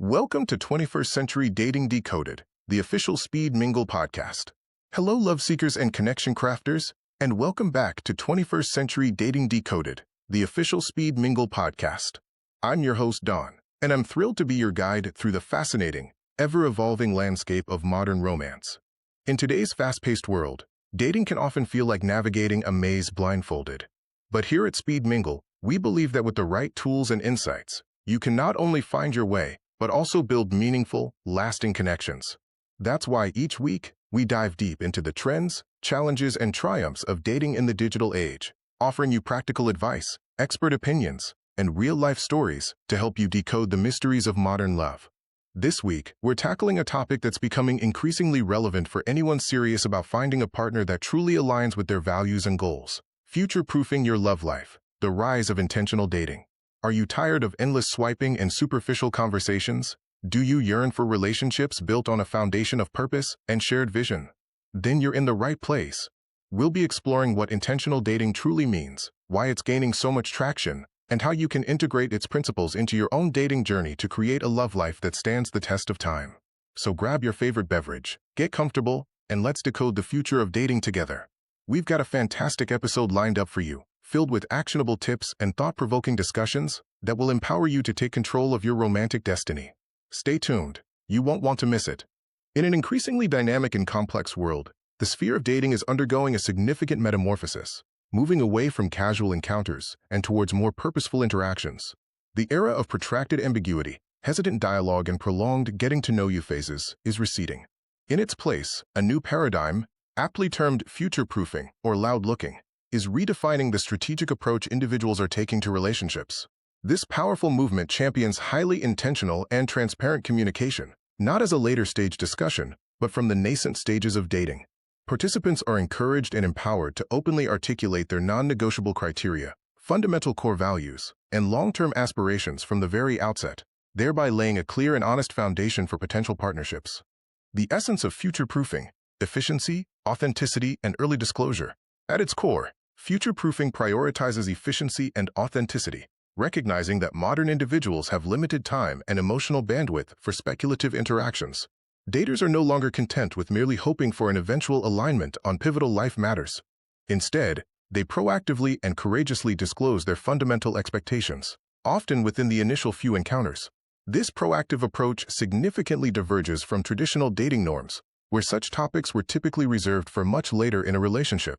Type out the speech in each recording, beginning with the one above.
Welcome to 21st Century Dating Decoded, the official Speed Mingle Podcast. Hello, love seekers and connection crafters, and welcome back to 21st Century Dating Decoded, the official Speed Mingle Podcast. I'm your host, Don, and I'm thrilled to be your guide through the fascinating, ever-evolving landscape of modern romance. In today's fast-paced world, dating can often feel like navigating a maze blindfolded. But here at Speed Mingle, we believe that with the right tools and insights, you can not only find your way, but also build meaningful, lasting connections. That's why each week, we dive deep into the trends, challenges, and triumphs of dating in the digital age, offering you practical advice, expert opinions, and real-life stories to help you decode the mysteries of modern love. This week, we're tackling a topic that's becoming increasingly relevant for anyone serious about finding a partner that truly aligns with their values and goals. Future-proofing your love life, the rise of intentional dating. Are you tired of endless swiping and superficial conversations? Do you yearn for relationships built on a foundation of purpose and shared vision? Then you're in the right place. We'll be exploring what intentional dating truly means, why it's gaining so much traction, and how you can integrate its principles into your own dating journey to create a love life that stands the test of time. So grab your favorite beverage, get comfortable, and let's decode the future of dating together. We've got a fantastic episode lined up for you, filled with actionable tips and thought-provoking discussions that will empower you to take control of your romantic destiny. Stay tuned. You won't want to miss it. In an increasingly dynamic and complex world, the sphere of dating is undergoing a significant metamorphosis, moving away from casual encounters and towards more purposeful interactions. The era of protracted ambiguity, hesitant dialogue, and prolonged getting-to-know-you phases is receding. In its place, a new paradigm, aptly termed future-proofing or loud-looking, is redefining the strategic approach individuals are taking to relationships. This powerful movement champions highly intentional and transparent communication, not as a later-stage discussion, but from the nascent stages of dating. Participants are encouraged and empowered to openly articulate their non-negotiable criteria, fundamental core values, and long-term aspirations from the very outset, thereby laying a clear and honest foundation for potential partnerships. The essence of future-proofing: efficiency, authenticity, and early disclosure. At its core, future-proofing prioritizes efficiency and authenticity, recognizing that modern individuals have limited time and emotional bandwidth for speculative interactions. Daters are no longer content with merely hoping for an eventual alignment on pivotal life matters. Instead, they proactively and courageously disclose their fundamental expectations, often within the initial few encounters. This proactive approach significantly diverges from traditional dating norms, where such topics were typically reserved for much later in a relationship.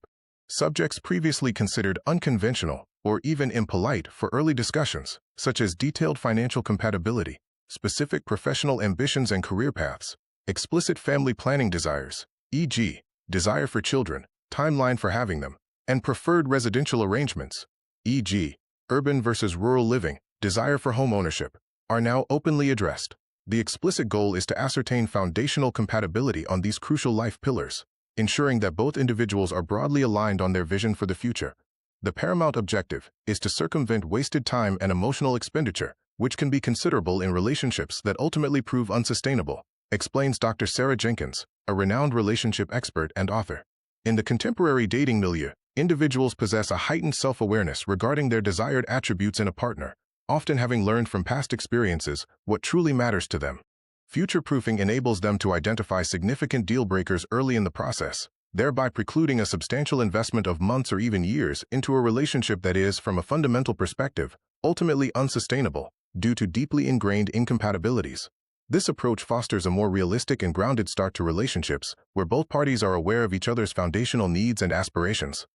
Subjects previously considered unconventional or even impolite for early discussions, such as detailed financial compatibility, specific professional ambitions and career paths, explicit family planning desires, e.g., desire for children, timeline for having them, and preferred residential arrangements, e.g., urban versus rural living, desire for home ownership, are now openly addressed. The explicit goal is to ascertain foundational compatibility on these crucial life pillars, ensuring that both individuals are broadly aligned on their vision for the future. The paramount objective is to circumvent wasted time and emotional expenditure, which can be considerable in relationships that ultimately prove unsustainable, explains Dr. Sarah Jenkins, a renowned relationship expert and author. In the contemporary dating milieu, individuals possess a heightened self-awareness regarding their desired attributes in a partner, often having learned from past experiences what truly matters to them. Future-proofing enables them to identify significant deal-breakers early in the process, thereby precluding a substantial investment of months or even years into a relationship that is, from a fundamental perspective, ultimately unsustainable due to deeply ingrained incompatibilities. This approach fosters a more realistic and grounded start to relationships, where both parties are aware of each other's foundational needs and aspirations.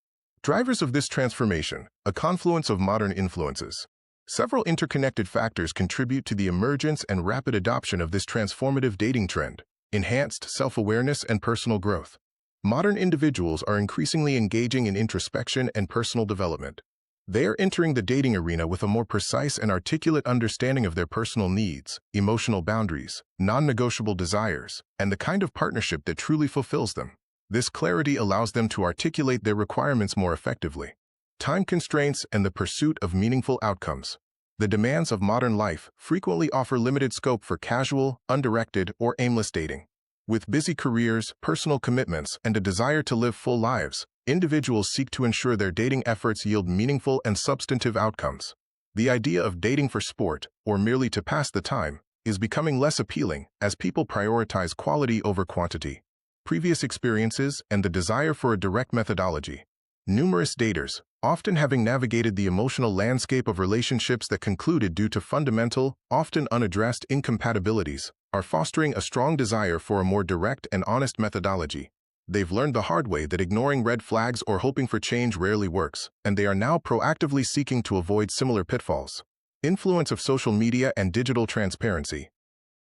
Drivers of this transformation: a confluence of modern influences. Several interconnected factors contribute to the emergence and rapid adoption of this transformative dating trend: enhanced self-awareness and personal growth. Modern individuals are increasingly engaging in introspection and personal development. They are entering the dating arena with a more precise and articulate understanding of their personal needs, emotional boundaries, non-negotiable desires, and the kind of partnership that truly fulfills them. This clarity allows them to articulate their requirements more effectively. Time constraints and the pursuit of meaningful outcomes. The demands of modern life frequently offer limited scope for casual, undirected, or aimless dating. With busy careers, personal commitments, and a desire to live full lives, individuals seek to ensure their dating efforts yield meaningful and substantive outcomes. The idea of dating for sport, or merely to pass the time, is becoming less appealing as people prioritize quality over quantity, previous experiences, and the desire for a direct methodology. Numerous daters, often having navigated the emotional landscape of relationships that concluded due to fundamental, often unaddressed incompatibilities, are fostering a strong desire for a more direct and honest methodology. They've learned the hard way that ignoring red flags or hoping for change rarely works, and they are now proactively seeking to avoid similar pitfalls. Influence of social media and digital transparency.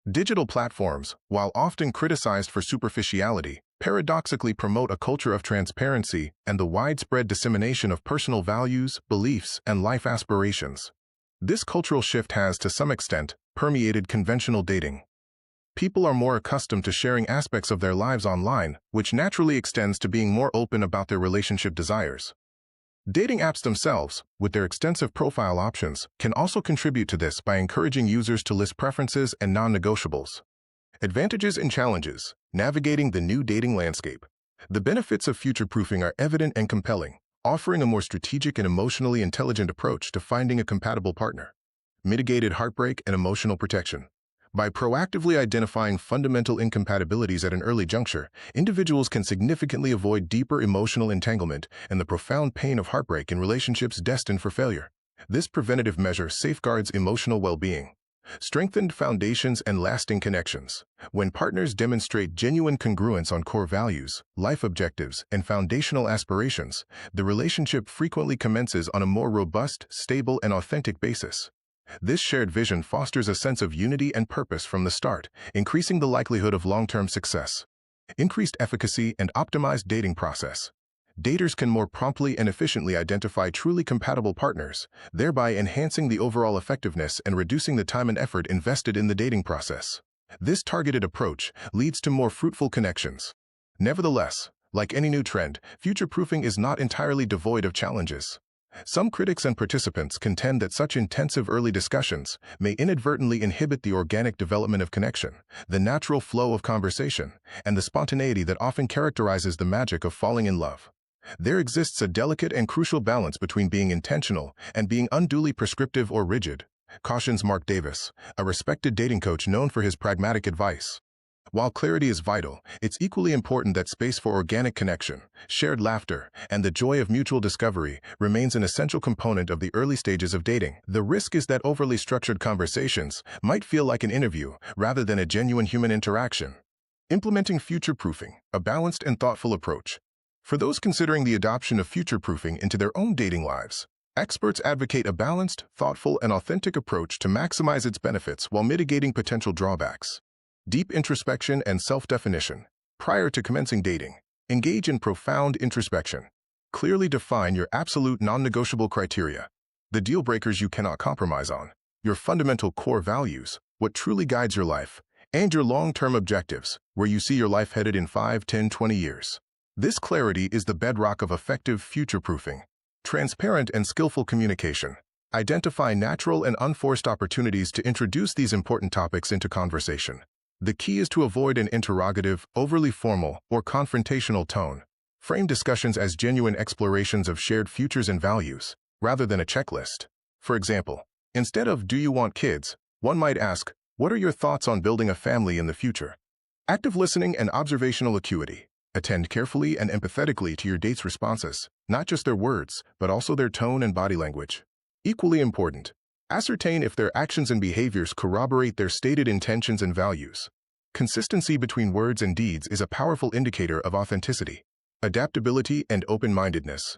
Digital platforms, while often criticized for superficiality, paradoxically promote a culture of transparency and the widespread dissemination of personal values, beliefs, and life aspirations. This cultural shift has, to some extent, permeated conventional dating. People are more accustomed to sharing aspects of their lives online, which naturally extends to being more open about their relationship desires. Dating apps themselves, with their extensive profile options, can also contribute to this by encouraging users to list preferences and non-negotiables. Advantages and challenges. Navigating the new dating landscape. The benefits of future-proofing are evident and compelling, offering a more strategic and emotionally intelligent approach to finding a compatible partner. Mitigated heartbreak and emotional protection. By proactively identifying fundamental incompatibilities at an early juncture, individuals can significantly avoid deeper emotional entanglement and the profound pain of heartbreak in relationships destined for failure. This preventative measure safeguards emotional well-being. Strengthened foundations and lasting connections. When partners demonstrate genuine congruence on core values, life objectives, and foundational aspirations, the relationship frequently commences on a more robust, stable, and authentic basis. This shared vision fosters a sense of unity and purpose from the start, increasing the likelihood of long-term success. Increased efficacy and optimized dating process. Daters can more promptly and efficiently identify truly compatible partners, thereby enhancing the overall effectiveness and reducing the time and effort invested in the dating process. This targeted approach leads to more fruitful connections. Nevertheless, like any new trend, future-proofing is not entirely devoid of challenges. Some critics and participants contend that such intensive early discussions may inadvertently inhibit the organic development of connection, the natural flow of conversation, and the spontaneity that often characterizes the magic of falling in love. There exists a delicate and crucial balance between being intentional and being unduly prescriptive or rigid, cautions Mark Davis, a respected dating coach known for his pragmatic advice. While clarity is vital, it's equally important that space for organic connection, shared laughter, and the joy of mutual discovery remains an essential component of the early stages of dating. The risk is that overly structured conversations might feel like an interview rather than a genuine human interaction. Implementing future-proofing, a balanced and thoughtful approach. For those considering the adoption of future-proofing into their own dating lives, experts advocate a balanced, thoughtful, and authentic approach to maximize its benefits while mitigating potential drawbacks. Deep introspection and self-definition. Prior to commencing dating, engage in profound introspection. Clearly define your absolute non-negotiable criteria, the deal breakers you cannot compromise on, your fundamental core values, what truly guides your life, and your long-term objectives, where you see your life headed in 5, 10, 20 years. This clarity is the bedrock of effective future-proofing. Transparent and skillful communication. Identify natural and unforced opportunities to introduce these important topics into conversation. The key is to avoid an interrogative, overly formal, or confrontational tone. Frame discussions as genuine explorations of shared futures and values, rather than a checklist. For example, instead of "Do you want kids?" one might ask, "What are your thoughts on building a family in the future?" Active listening and observational acuity. Attend carefully and empathetically to your date's responses, not just their words, but also their tone and body language. Equally important, ascertain if their actions and behaviors corroborate their stated intentions and values. Consistency between words and deeds is a powerful indicator of authenticity. Adaptability and open-mindedness.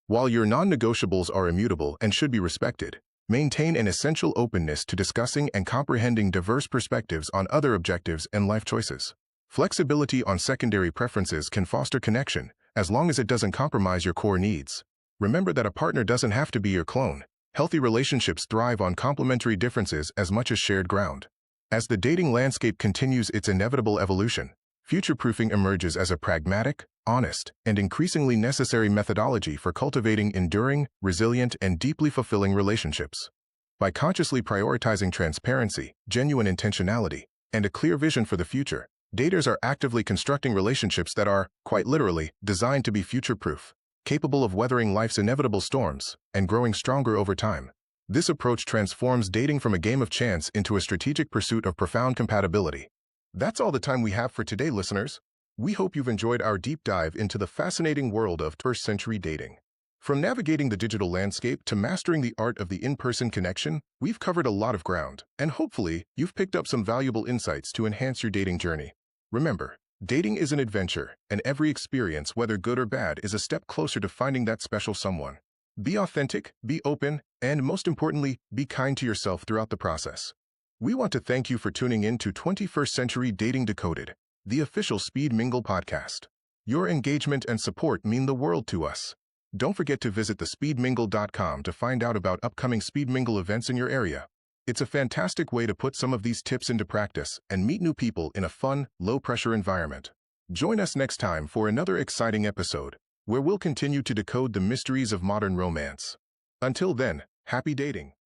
While your non-negotiables are immutable and should be respected, maintain an essential openness to discussing and comprehending diverse perspectives on other objectives and life choices. Flexibility on secondary preferences can foster connection, as long as it doesn't compromise your core needs. Remember that a partner doesn't have to be your clone. Healthy relationships thrive on complementary differences as much as shared ground. As the dating landscape continues its inevitable evolution, future-proofing emerges as a pragmatic, honest, and increasingly necessary methodology for cultivating enduring, resilient, and deeply fulfilling relationships. By consciously prioritizing transparency, genuine intentionality, and a clear vision for the future, daters are actively constructing relationships that are, quite literally, designed to be future-proof, capable of weathering life's inevitable storms and growing stronger over time. This approach transforms dating from a game of chance into a strategic pursuit of profound compatibility. That's all the time we have for today, listeners. We hope you've enjoyed our deep dive into the fascinating world of first-century dating. From navigating the digital landscape to mastering the art of the in-person connection, we've covered a lot of ground, and hopefully, you've picked up some valuable insights to enhance your dating journey. Remember, dating is an adventure, and every experience, whether good or bad, is a step closer to finding that special someone. Be authentic, be open, and most importantly, be kind to yourself throughout the process. We want to thank you for tuning in to 21st Century Dating Decoded, the official Speed Mingle podcast. Your engagement and support mean the world to us. Don't forget to visit thespeedmingle.com to find out about upcoming Speed Mingle events in your area. It's a fantastic way to put some of these tips into practice and meet new people in a fun, low-pressure environment. Join us next time for another exciting episode, where we'll continue to decode the mysteries of modern romance. Until then, happy dating.